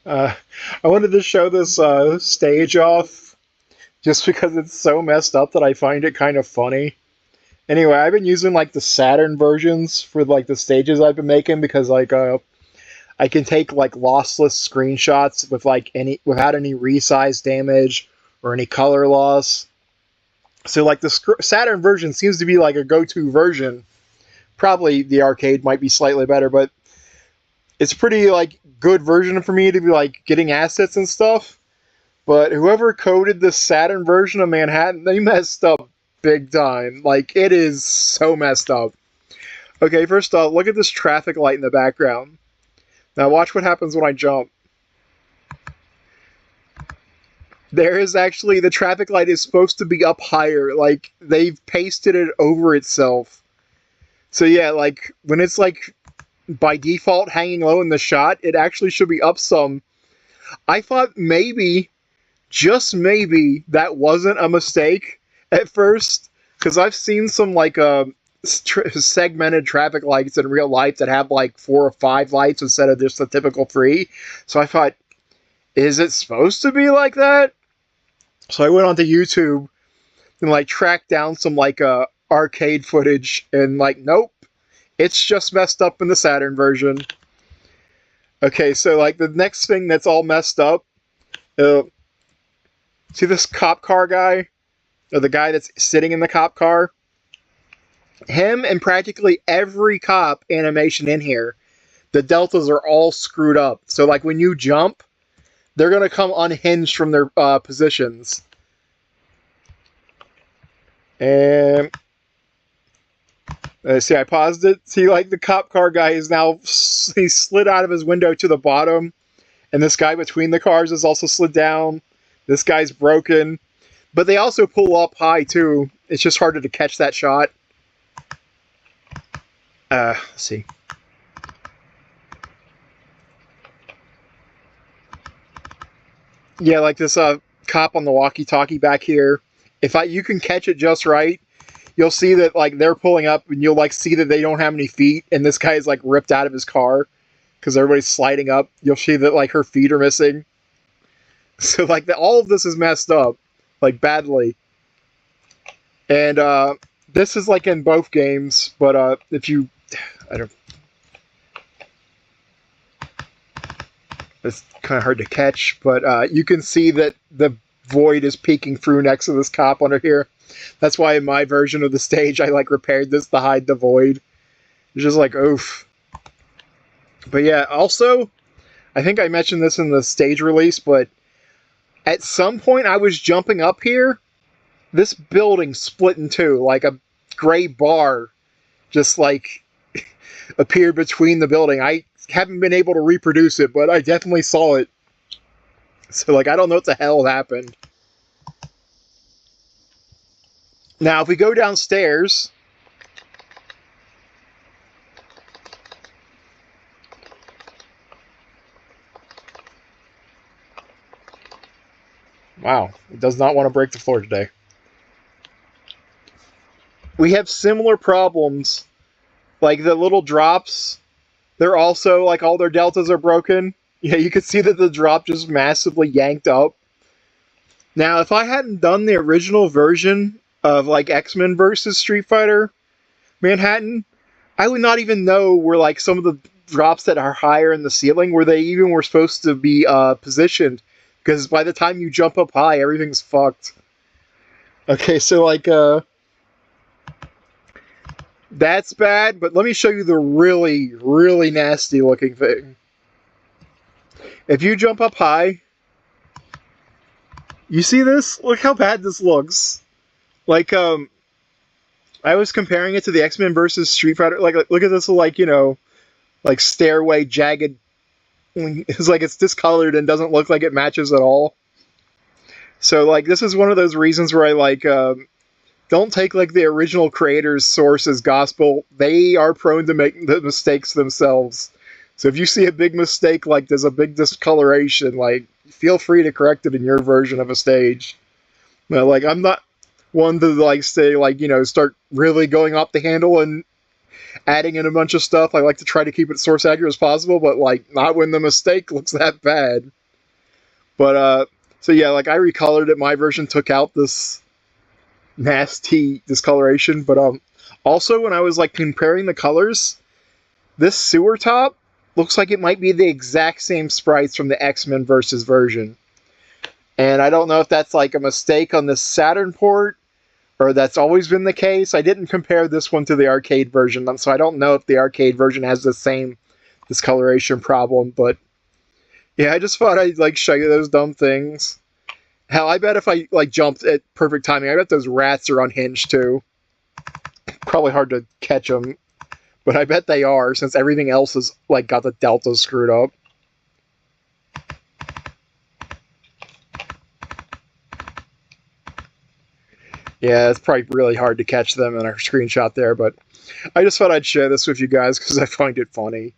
Uh, I wanted to show this stage off just because it's so messed up that I find it kind of funny. Anyway, I've been using like the Saturn versions for like the stages I've been making because I can take like lossless screenshots with like any without any resize damage or any color loss. So like the Saturn version seems to be like a go-to version. Probably the arcade might be slightly better, but it's pretty like good version for me to be like getting assets and stuff. But whoever coded the Saturn version of Manhattan, they messed up big time. Like it is so messed up. Okay, first off, look at this traffic light in the background. Now watch what happens when I jump. There is actually the traffic light is supposed to be up higher. Like they've pasted it over itself. So yeah, like when it's like by default hanging low in the shot, it actually should be up some. I thought maybe, just maybe, that wasn't a mistake at first, because I've seen some like segmented traffic lights in real life that have like 4 or 5 lights instead of just the typical 3. So I thought, is it supposed to be like that? So I went onto YouTube and like tracked down some like arcade footage, and like, nope, it's just messed up in the Saturn version. Okay, so like the next thing that's all messed up, uh, see this cop car guy, or the guy that's sitting in the cop car? Him and practically every cop animation in here, the deltas are all screwed up. So like when you jump, they're gonna come unhinged from their positions. And see, I paused it. See, like the cop car guy is now he slid out of his window to the bottom, and this guy between the cars is also slid down. This guy's broken, but they also pull up high too. It's just harder to catch that shot. Let's see. Yeah, like this cop on the walkie-talkie back here. If you can catch it just right, you'll see that like they're pulling up, and you'll like see that they don't have any feet, and this guy is like ripped out of his car because everybody's sliding up. You'll see that like her feet are missing. So like all of this is messed up, like badly. And this is like in both games, but if you, I don't, it's kind of hard to catch, but you can see that the void is peeking through next to this cop under here. That's why in my version of the stage, I like repaired this to hide the void. It's just like, oof. But yeah, also, I think I mentioned this in the stage release, but at some point I was jumping up here. This building split in two, like a gray bar just like appeared between the building. I haven't been able to reproduce it, but I definitely saw it. So like I don't know what the hell happened. Now if we go downstairs, wow, it does not want to break the floor today. We have similar problems. Like the little drops, they're also like all their deltas are broken. Yeah, you can see that the drop just massively yanked up. Now, if I hadn't done the original version of like X-Men versus Street Fighter Manhattan, I would not even know where like some of the drops that are higher in the ceiling where they even were supposed to be positioned. Because by the time you jump up high, everything's fucked. Okay, so like that's bad, but let me show you the really, really nasty looking thing. If you jump up high, you see this? Look how bad this looks. Like, I was comparing it to the X-Men versus Street Fighter. Like, look at this, like, you know, like stairway, jagged. It's like it's discolored and doesn't look like it matches at all. So, like, this is one of those reasons where I, like, don't take, like, the original creator's source as gospel. They are prone to make the mistakes themselves. So if you see a big mistake, like there's a big discoloration, like, feel free to correct it in your version of a stage. Like, I'm not one to, like, say, like, you know, start really going off the handle and adding in a bunch of stuff. I like to try to keep it source accurate as possible, but like not when the mistake looks that bad. But so yeah, like I recolored it. My version took out this nasty discoloration, but also when I was like comparing the colors, this sewer top looks like it might be the exact same sprites from the X-Men versus version. And I don't know if that's like a mistake on the Saturn port or that's always been the case. I didn't compare this one to the arcade version, so I don't know if the arcade version has the same discoloration problem, but yeah, I just thought I'd like show you those dumb things. Hell, I bet if I like jumped at perfect timing, I bet those rats are unhinged too. Probably hard to catch them, but I bet they are since everything else is like got the deltas screwed up. Yeah, it's probably really hard to catch them in our screenshot there, but I just thought I'd share this with you guys because I find it funny.